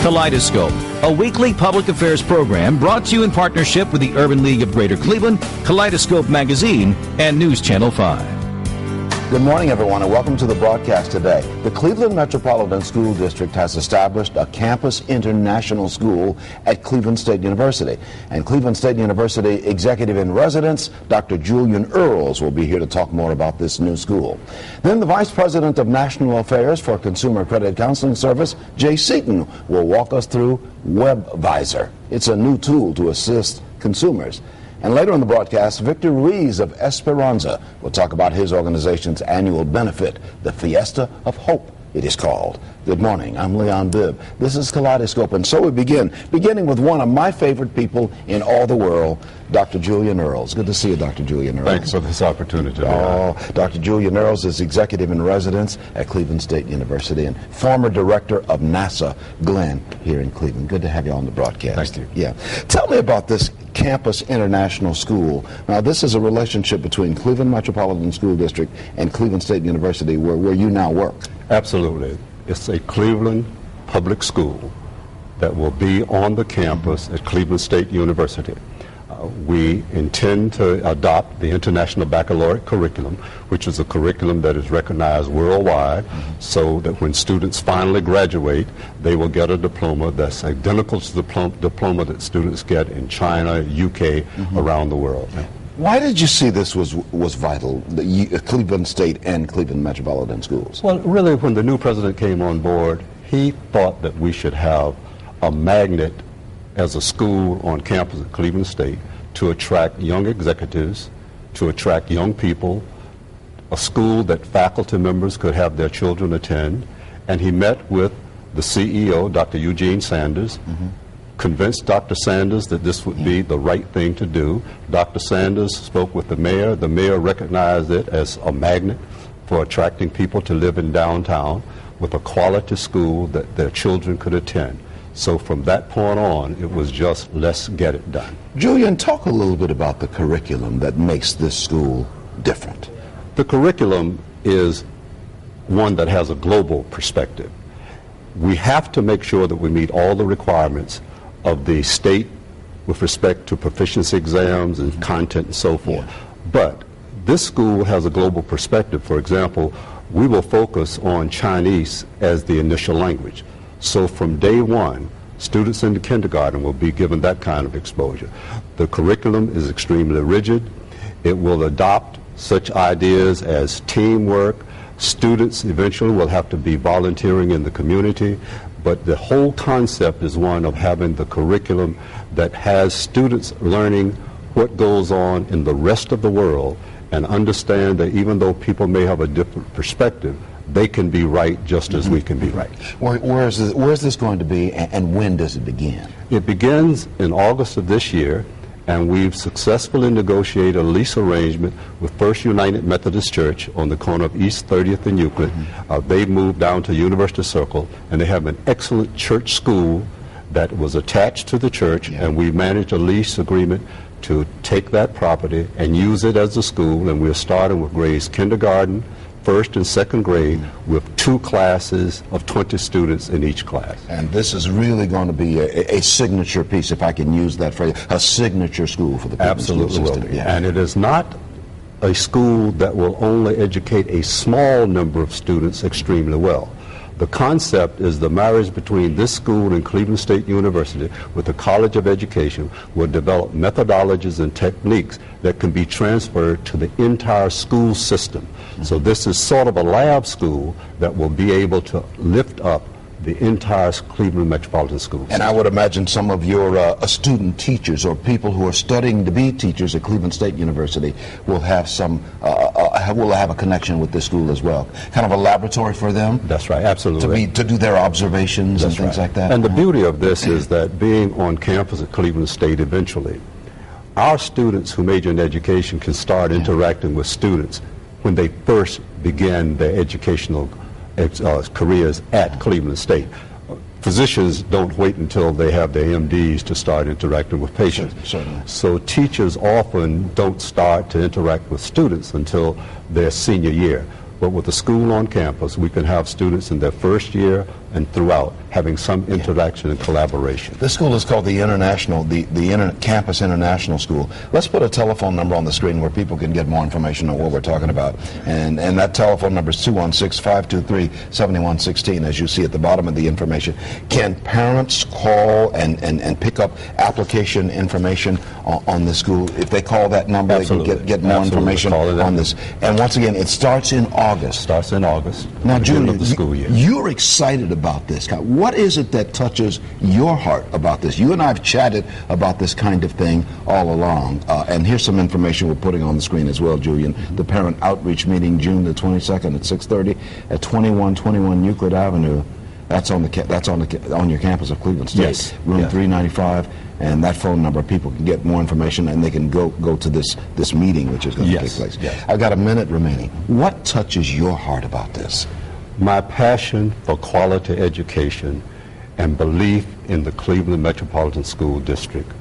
Kaleidoscope, a weekly public affairs program brought to you in partnership with the Urban League of Greater Cleveland, Kaleidoscope Magazine, and News Channel 5. Good morning, everyone, and welcome to the broadcast today. The Cleveland Metropolitan School District has established a campus international school at Cleveland State University. And Cleveland State University Executive in Residence, Dr. JULIAN EARLS, will be here to talk more about this new school. Then the Vice President of National Affairs for Consumer Credit Counseling Service, Jay Seaton, will walk us through WebVisor. It's a new tool to assist consumers. And later in the broadcast, Victor Ruiz of Esperanza will talk about his organization's annual benefit, the Fiesta of Hope, it is called. Good morning, I'm Leon Bibb. This is Kaleidoscope, and so we beginning with one of my favorite people in all the world, Dr. JULIAN EARLS. Good to see you, Dr. JULIAN EARLS. Thanks for this opportunity. Dr. JULIAN EARLS is Executive in Residence at Cleveland State University and former Director of NASA Glenn here in Cleveland. Good to have you on the broadcast. Thank you. Yeah. Tell me about this Campus International School. Now, this is a relationship between Cleveland Metropolitan School District and Cleveland State University where you now work. Absolutely. It's a Cleveland public school that will be on the campus at Cleveland State University. We intend to adopt the International Baccalaureate curriculum, which is a curriculum that is recognized worldwide, so that when students finally graduate, they will get a diploma that's identical to the diploma that students get in China, UK, around the world. Why did you see this was vital, the Cleveland State and Cleveland Metropolitan Schools? Well, really, when the new president came on board, he thought that we should have a magnet as a school on campus at Cleveland State to attract young executives, to attract young people, a school that faculty members could have their children attend. And he met with the CEO, Dr. Eugene Sanders, convinced Dr. Sanders that this would be the right thing to do. Dr. Sanders spoke with the mayor. The mayor recognized it as a magnet for attracting people to live in downtown with a quality school that their children could attend. So from that point on, it was just, let's get it done. JULIAN, talk a little bit about the curriculum that makes this school different. The curriculum is one that has a global perspective. We have to make sure that we meet all the requirements of the state with respect to proficiency exams and content and so forth. But this school has a global perspective. For example, we will focus on Chinese as the initial language. So from day one, students in the kindergarten will be given that kind of exposure. The curriculum is extremely rigid. It will adopt such ideas as teamwork. Students eventually will have to be volunteering in the community. But the whole concept is one of having the curriculum that has students learning what goes on in the rest of the world and understand that even though people may have a different perspective, they can be right just as we can be right. Where is this going to be, and when does it begin? It begins in August of this year, and we've successfully negotiated a lease arrangement with First United Methodist Church on the corner of East 30th and Euclid. They've moved down to University Circle, and they have an excellent church school that was attached to the church, and we managed a lease agreement to take that property and use it as a school, and we're starting with grades kindergarten, first and second grade, with 2 classes of 20 students in each class. And this is really going to be a signature piece, if I can use that phrase, a signature school for the Cleveland school system. And it is not a school that will only educate a small number of students extremely well. The concept is the marriage between this school and Cleveland State University with the College of Education will develop methodologies and techniques that can be transferred to the entire school system. So this is sort of a lab school that will be able to lift up the entire Cleveland Metropolitan School system. And I would imagine some of your student teachers or people who are studying to be teachers at Cleveland State University will have some will have a connection with this school as well. Kind of a laboratory for them. That's right, absolutely. To do their observations and things like that. And the beauty of this is that being on campus at Cleveland State eventually, our students who major in education can start interacting with students when they first begin their educational careers at Cleveland State. Physicians don't wait until they have their MDs to start interacting with patients. Certainly. So teachers often don't start to interact with students until their senior year. But with the school on campus, we can have students in their first year and throughout having some interaction and collaboration. This school is called the Campus International School. Let's put a telephone number on the screen where people can get more information on what we're talking about. And that telephone number is 216-523-7116, as you see at the bottom of the information. Can parents call and pick up application information on the school? If they call that number, Absolutely. they can get more information on this. And once again, it starts in August. Starts in August. Now, Julian, of the school year. You're excited about this. What is it that touches your heart about this? You and I have chatted about this kind of thing all along. And here's some information we're putting on the screen as well, Julian. The parent outreach meeting, June the 22nd at 6:30 at 2121 Euclid Avenue. That's on your campus of Cleveland State. Yes. Room 395. And that phone number, people can get more information and they can go to this meeting, which is going to take place. Yes. I've got a minute remaining. What touches your heart about this? My passion for quality education and belief in the Cleveland Metropolitan School District.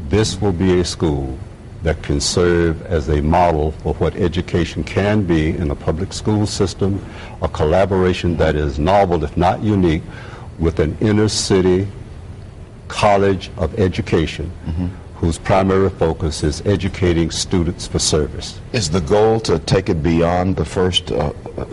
This will be a school that can serve as a model for what education can be in a public school system, a collaboration that is novel, if not unique, with an inner city college of education whose primary focus is educating students for service. Is the goal to take it beyond the first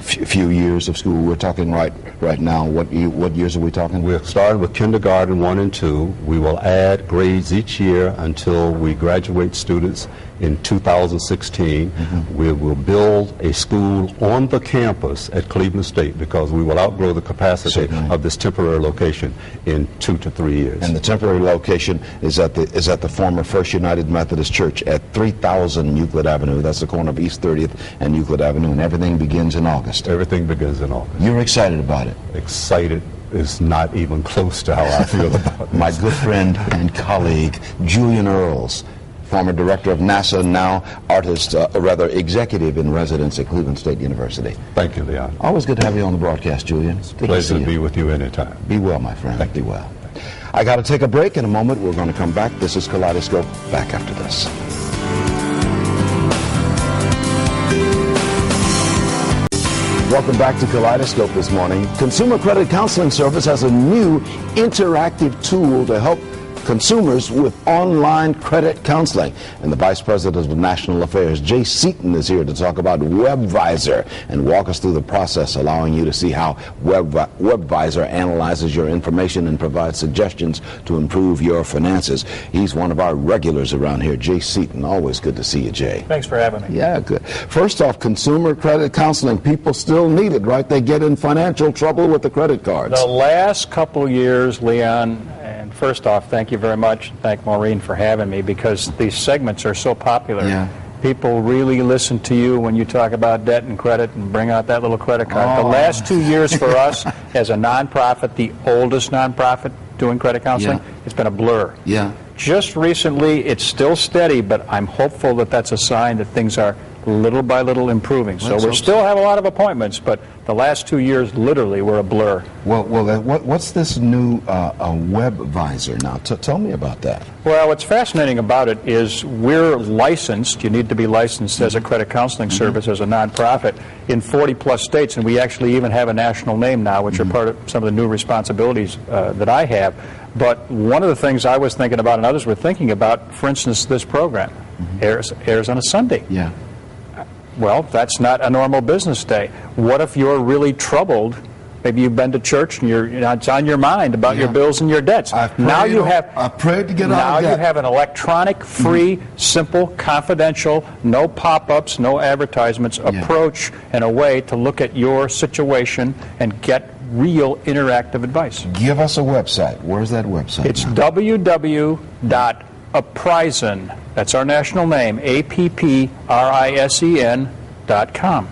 few years of school? We're talking right now. What years are we talking? We're starting with kindergarten 1 and 2. We will add grades each year until we graduate students in 2016. We will build a school on the campus at Cleveland State because we will outgrow the capacity of this temporary location in 2 to 3 years. And the temporary location is at the former First United Methodist Church at 3000 Euclid Avenue. That's the corner of East 30th and Euclid Avenue, and everything begins in August. Everything begins in August. You're excited about it? Excited is not even close to how I feel about this. My good friend and colleague, Julian EARLS, former director of NASA, now executive in residence at Cleveland State University. Thank you, Leon. Always good to have you on the broadcast, Julian. It's a pleasure to be with you anytime. Be well, my friend. Be well. I got to take a break. In a moment, we're going to come back. This is Kaleidoscope. Back after this. Welcome back to Kaleidoscope this morning. Consumer Credit Counseling Service has a new interactive tool to help consumers with online credit counseling. And the Vice President of National Affairs, Jay Seaton, is here to talk about WebVisor and walk us through the process, allowing you to see how WebVisor analyzes your information and provides suggestions to improve your finances. He's one of our regulars around here, Jay Seaton. Always good to see you, Jay. Thanks for having me. Yeah, good. First off, consumer credit counseling. People still need it, right? They get in financial trouble with the credit cards. The last couple years, Leon, and first off, thank you very much. Thank Maureen for having me, because these segments are so popular. Yeah. People really listen to you when you talk about debt and credit and bring out that little credit card. The last 2 years for us as a nonprofit, the oldest nonprofit doing credit counseling, it's been a blur. Yeah. Just recently, it's still steady, but I'm hopeful that that's a sign that things are little by little improving. So we still have a lot of appointments, but the last 2 years literally were a blur. Well, what's this new WebVisor now? Tell me about that. Well, what's fascinating about it is we're licensed. You need to be licensed as a credit counseling service as a nonprofit in 40-plus states, and we actually even have a national name now, which are part of some of the new responsibilities that I have. But one of the things I was thinking about and others were thinking about, for instance, this program airs on a Sunday. Yeah. Well, that's not a normal business day. What if you're really troubled? Maybe you've been to church and it's on your mind about your bills and your debts. I prayed to get out of debt. Now you have an electronic, free, simple, confidential, no pop-ups, no advertisements approach and a way to look at your situation and get real interactive advice. Give us a website. Where's that website? It's www.apprisen. That's our national name, APPRISEN.com.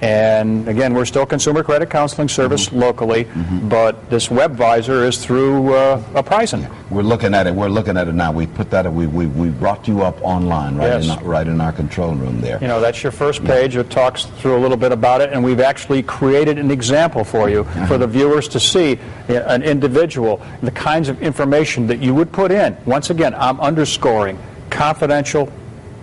And again, we're still Consumer Credit Counseling Service locally, but this WebVisor is through Apprisen. We're looking at it. We're looking at it now. We put that. We brought you up online, right? Yes. Right in our control room there. You know, that's your first page. It talks through a little bit about it, and we've actually created an example for you, for the viewers to see an individual, the kinds of information that you would put in. Once again, I'm underscoring confidential,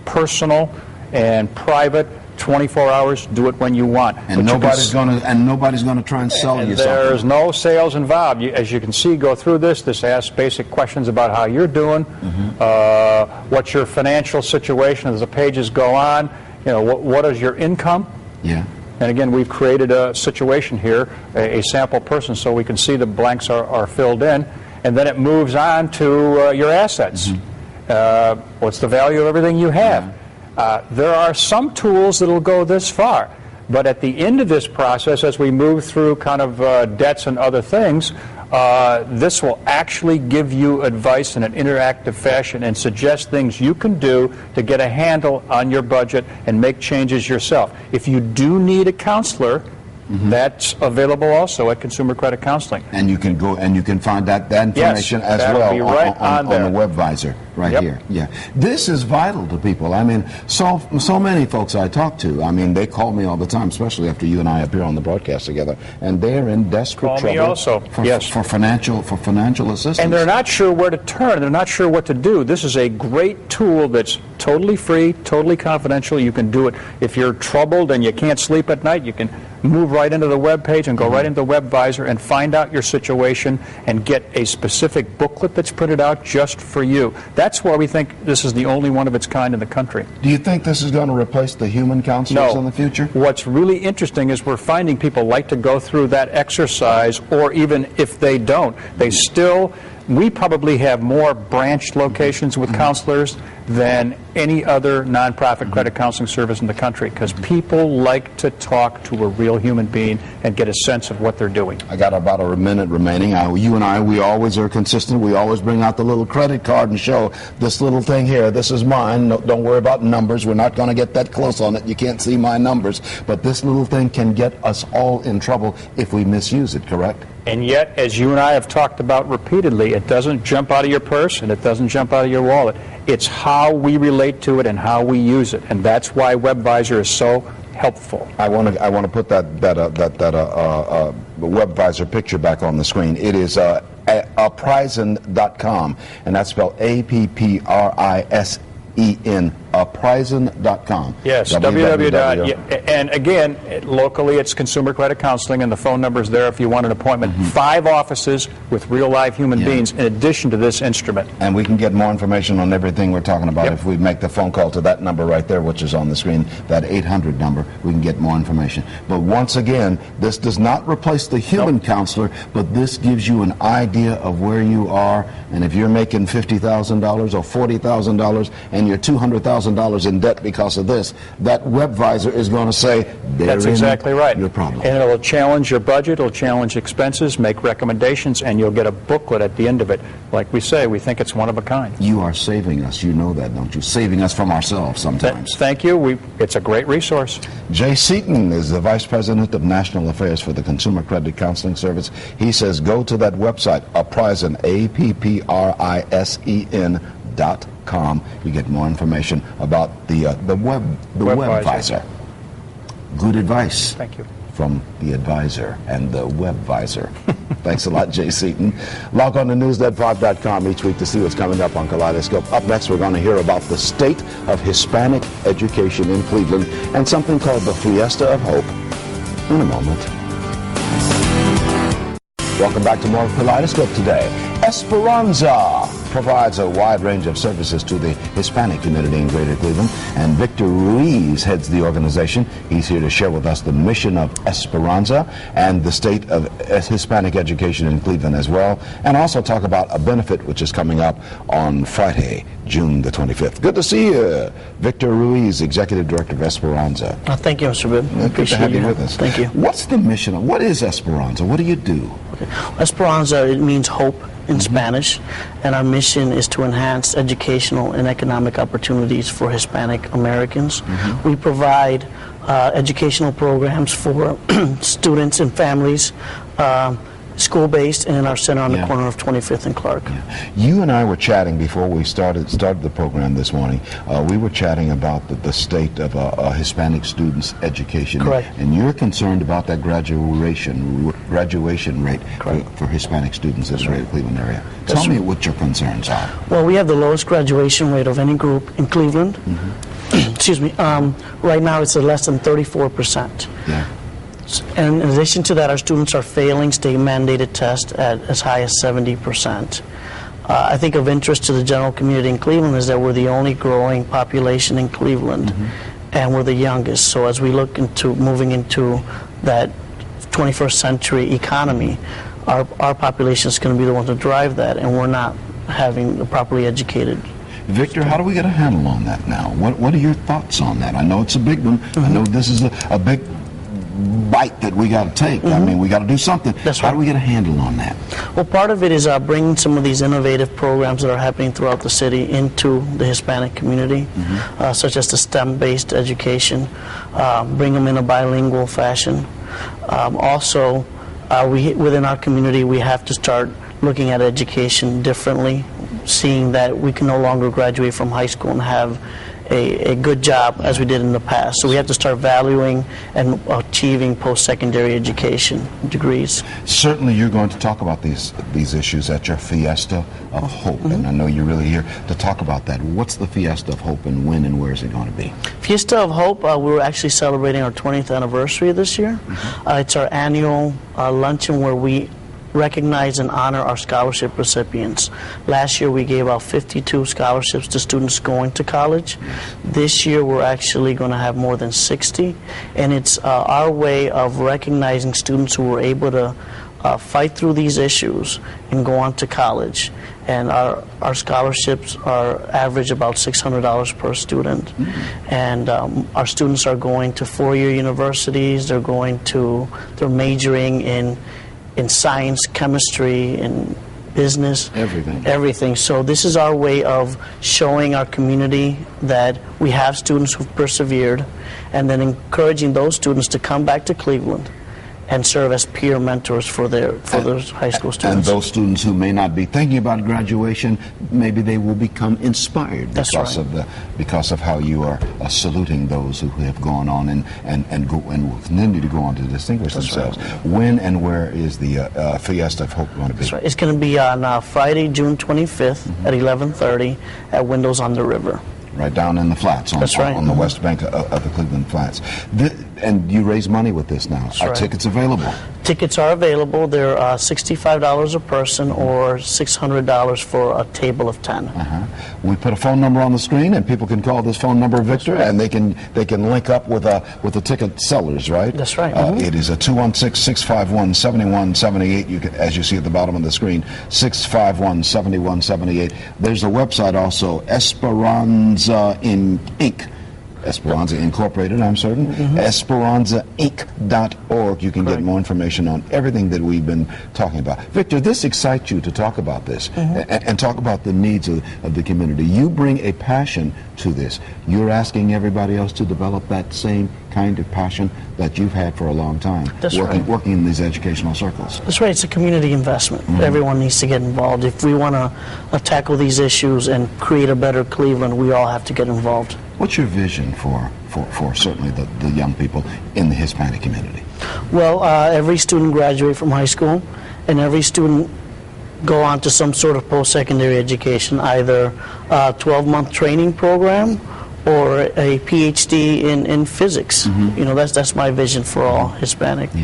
personal, and private, 24 hours, do it when you want. And nobody's going to try and sell you something. There's no sales involved. As you can see, go through this. This asks basic questions about how you're doing, what's your financial situation as the pages go on. You know, what is your income? Yeah. And again, we've created a situation here, a sample person, so we can see the blanks are filled in, and then it moves on to your assets. What's the value of everything you have? There are some tools that will go this far, but at the end of this process, as we move through kind of debts and other things, this will actually give you advice in an interactive fashion and suggest things you can do to get a handle on your budget and make changes yourself. If you do need a counselor, that's available also at Consumer Credit Counseling. And you can go and you can find that information as well on the WebVisor here. Yeah, this is vital to people. I mean, so many folks I talk to, I mean, they call me all the time, especially after you and I appear on the broadcast together, and they're in desperate trouble for financial assistance. And they're not sure where to turn. They're not sure what to do. This is a great tool that's totally free, totally confidential. You can do it if you're troubled and you can't sleep at night. You can move right into the web page and go right into the WebVisor and find out your situation and get a specific booklet that's printed out just for you. That's why we think this is the only one of its kind in the country. Do you think this is going to replace the human counselors in the future? What's really interesting is we're finding people like to go through that exercise, or even if they don't, they still... We probably have more branch locations with counselors than any other nonprofit credit counseling service in the country, because people like to talk to a real human being and get a sense of what they're doing. I got about a minute remaining. You and I, we always are consistent. We always bring out the little credit card and show this little thing here. This is mine. No, don't worry about numbers. We're not going to get that close on it. You can't see my numbers. But this little thing can get us all in trouble if we misuse it, correct? And yet, as you and I have talked about repeatedly, it doesn't jump out of your purse and it doesn't jump out of your wallet. It's how we relate to it and how we use it, and that's why WebVisor is so helpful. I want to put that WebVisor picture back on the screen. It is Apprisen.com, and that's spelled APPRISEN. Apprisen.com. Yes, www. And again, locally it's Consumer Credit Counseling, and the phone number is there if you want an appointment. 5 offices with real live human beings in addition to this instrument. And we can get more information on everything we're talking about if we make the phone call to that number right there, which is on the screen, that 800 number. We can get more information. But once again, this does not replace the human counselor, but this gives you an idea of where you are. And if you're making $50,000 or $40,000 and you're $200,000 in debt because of this, that WebVisor is going to say, that's exactly right. Your problem. And it'll challenge your budget, it'll challenge expenses, make recommendations, and you'll get a booklet at the end of it. Like we say, we think it's one of a kind. You are saving us. You know that, don't you? Saving us from ourselves sometimes. Thank you. It's a great resource. Jay Seaton is the Vice President of National Affairs for the Consumer Credit Counseling Service. He says go to that website, Apprisen, APPRISEN.com. You get more information about the WebVisor. Good advice. Thank you. From the advisor and the WebVisor. Thanks a lot, Jay Seaton. Log on to newsnet5.com each week to see what's coming up on Kaleidoscope. Up next, we're going to hear about the state of Hispanic education in Cleveland and something called the Fiesta of Hope in a moment. Welcome back to more of Kaleidoscope today. Esperanza provides a wide range of services to the Hispanic community in Greater Cleveland, and Victor Ruiz heads the organization. He's here to share with us the mission of Esperanza and the state of Hispanic education in Cleveland as well, and also talk about a benefit which is coming up on Friday, June the 25th. Good to see you, Victor Ruiz, Executive Director of Esperanza. Thank you, Mr. Bibb. Good to have you with us. Thank you. What's the mission? What is Esperanza? What do you do? Okay. Esperanza, it means hope in Spanish, and our mission is to enhance educational and economic opportunities for Hispanic Americans. We provide educational programs for students and families, school-based, and in our center on the corner of 25th and Clark. You and I were chatting before we started the program this morning. We were chatting about the state of Hispanic students' education. Correct. And you're concerned about that graduation rate for Hispanic students in the Greater Cleveland area. Tell me what your concerns are. Well, we have the lowest graduation rate of any group in Cleveland. excuse me, right now it's less than 34%. Yeah. And in addition to that, our students are failing state-mandated tests at as high as 70%. I think of interest to the general community in Cleveland is that we're the only growing population in Cleveland, and we're the youngest. So as we look into moving into that 21st century economy, our population is going to be the one to drive that, and we're not having a properly educated. Victor, how do we get a handle on that now? What are your thoughts on that? I know it's a big one. I know this is a big bite that we got to take. I mean, we got to do something. That's How right. do we get a handle on that? Well, part of it is bringing some of these innovative programs that are happening throughout the city into the Hispanic community, such as the STEM-based education, bring them in a bilingual fashion. Also, within our community, we have to start looking at education differently, seeing that we can no longer graduate from high school and have a good job as we did in the past. So we have to start valuing and achieving post-secondary education degrees. Certainly you're going to talk about these issues at your Fiesta of Hope, and I know you're really here to talk about that. What's the Fiesta of Hope, and when and where is it going to be? Fiesta of Hope, we're actually celebrating our 20th anniversary this year. It's our annual luncheon where we recognize and honor our scholarship recipients. Last year we gave out 52 scholarships to students going to college. This year we're actually going to have more than 60, and it's our way of recognizing students who were able to fight through these issues and go on to college. And our scholarships are average about $600 per student. And our students are going to four-year universities. They're majoring in science, chemistry, and business. Everything. So this is our way of showing our community that we have students who've persevered, and then encouraging those students to come back to Cleveland and serve as peer mentors for those high school students. And those students who may not be thinking about graduation, maybe they will become inspired because of how you are saluting those who have gone on and will continue to go on to distinguish themselves. Right. When and where is the Fiesta of Hope going to be? That's right. It's going to be on Friday, June 25th at 11:30 at Windows on the River. Right down in the flats, on the west bank of the Cleveland Flats. And you raise money with this now. Are tickets available? Tickets are available. They're $65 a person or $600 for a table of 10. We put a phone number on the screen, and people can call this phone number, Victor, and they can link up with the ticket sellers, right? That's right. It is a 216-651-7178. You can, as you see at the bottom of the screen, 651-7178. There's a website also, Esperanza Inc. Esperanza Incorporated, I'm certain. EsperanzaInc.org. You can get more information on everything that we've been talking about. Victor, this excites you to talk about this and talk about the needs of the community. You bring a passion to this. You're asking everybody else to develop that same kind of passion that you've had for a long time. That's working in these educational circles. That's right. It's a community investment. Everyone needs to get involved. If we want to tackle these issues and create a better Cleveland, we all have to get involved. What's your vision for certainly the young people in the Hispanic community? Well, every student graduate from high school, and every student go on to some sort of post-secondary education, either a 12-month training program or a PhD in physics. You know, that's my vision for all Hispanic. We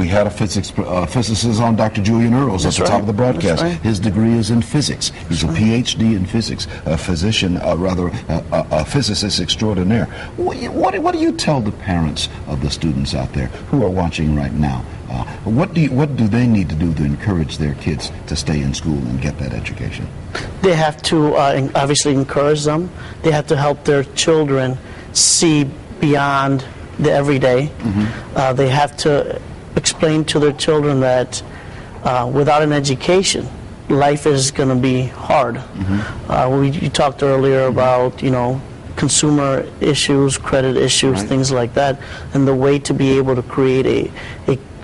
had a physicist on, Dr. Julian EARLS, at the top of the broadcast. His degree is in physics. He's a PhD in physics, a physician, a physicist extraordinaire. What do you tell the parents of the students out there who are watching right now? What do they need to do to encourage their kids to stay in school and get that education? They have to obviously encourage them. They have to help their children see beyond the everyday. They have to explain to their children that without an education, life is going to be hard. You talked earlier about, consumer issues, credit issues, things like that, and the way to be able to create a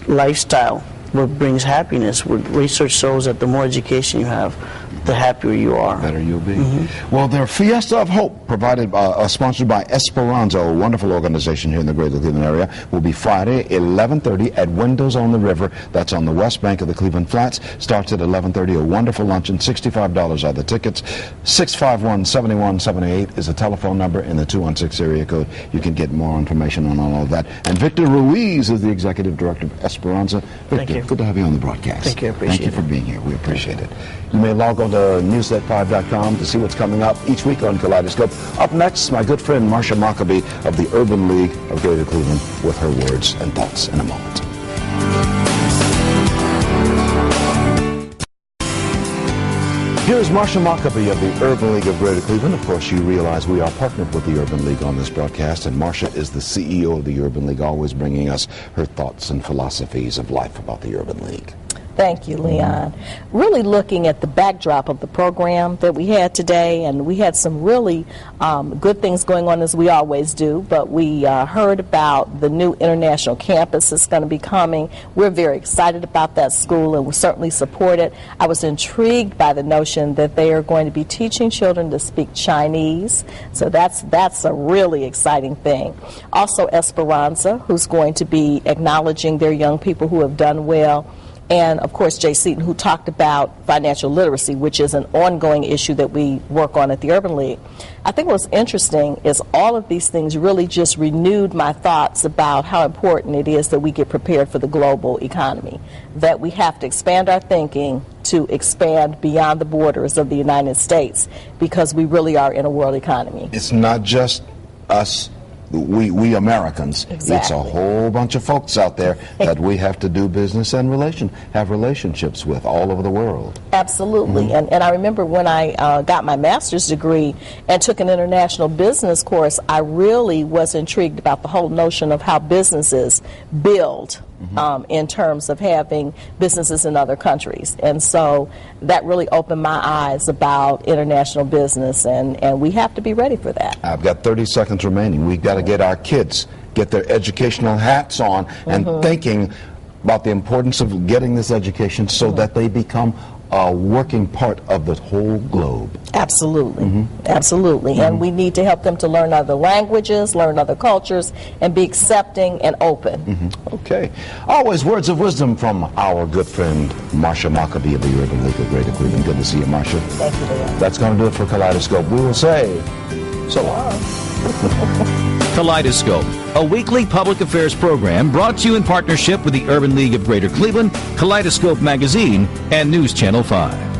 lifestyle what brings happiness. Research shows that the more education you have, the happier you are. The better you'll be. Well, their Fiesta of Hope, sponsored by Esperanza, a wonderful organization here in the greater Cleveland area, will be Friday, 11:30 at Windows on the River. That's on the west bank of the Cleveland Flats. Starts at 11:30. A wonderful luncheon. $65 are the tickets. 651-7178 is the telephone number in the 216 area code. You can get more information on all of that. And Victor Ruiz is the executive director of Esperanza. Victor, good to have you on the broadcast. Thank you. I appreciate it. Thank you for being here. We appreciate it. You may log on to newsnet5.com to see what's coming up each week on Kaleidoscope. Up next, my good friend Marsha MOCKABEE of the Urban League of Greater Cleveland with her words and thoughts in a moment. Here's Marsha MOCKABEE of the Urban League of Greater Cleveland. Of course, you realize we are partnered with the Urban League on this broadcast, and Marsha is the CEO of the Urban League, always bringing us her thoughts and philosophies of life about the Urban League. Thank you, Leon. Really looking at the backdrop of the program that we had today, and we had some really good things going on, as we always do, but we heard about the new international campus that's going to be coming. We're very excited about that school, and we certainly support it. I was intrigued by the notion that they are going to be teaching children to speak Chinese, so that's a really exciting thing. Also, Esperanza, who's going to be acknowledging their young people who have done well. And, of course, Jay Seaton, who talked about financial literacy, which is an ongoing issue that we work on at the Urban League. I think what's interesting is all of these things really just renewed my thoughts about how important it is that we get prepared for the global economy, that we have to expand our thinking to expand beyond the borders of the United States, because we really are in a world economy. It's not just us. We Americans. Exactly. It's a whole bunch of folks out there that we have to do business and have relationships with all over the world. Absolutely. And I remember when I got my master's degree and took an international business course, I really was intrigued about the whole notion of how businesses build in terms of having businesses in other countries. And so that really opened my eyes about international business, and we have to be ready for that. I've got 30 seconds remaining. We've got to get our kids, get their educational hats on and thinking about the importance of getting this education so that they become a working part of the whole globe. Absolutely. Absolutely. And we need to help them to learn other languages, learn other cultures, and be accepting and open. Okay. Always words of wisdom from our good friend Marsha MOCKABEE of the Urban League of Greater Cleveland. Good to see you, Marsha. Thank you, Leon. That's going to do it for Kaleidoscope. We will say so long. Kaleidoscope, a weekly public affairs program brought to you in partnership with the Urban League of Greater Cleveland, Kaleidoscope Magazine, and News Channel 5.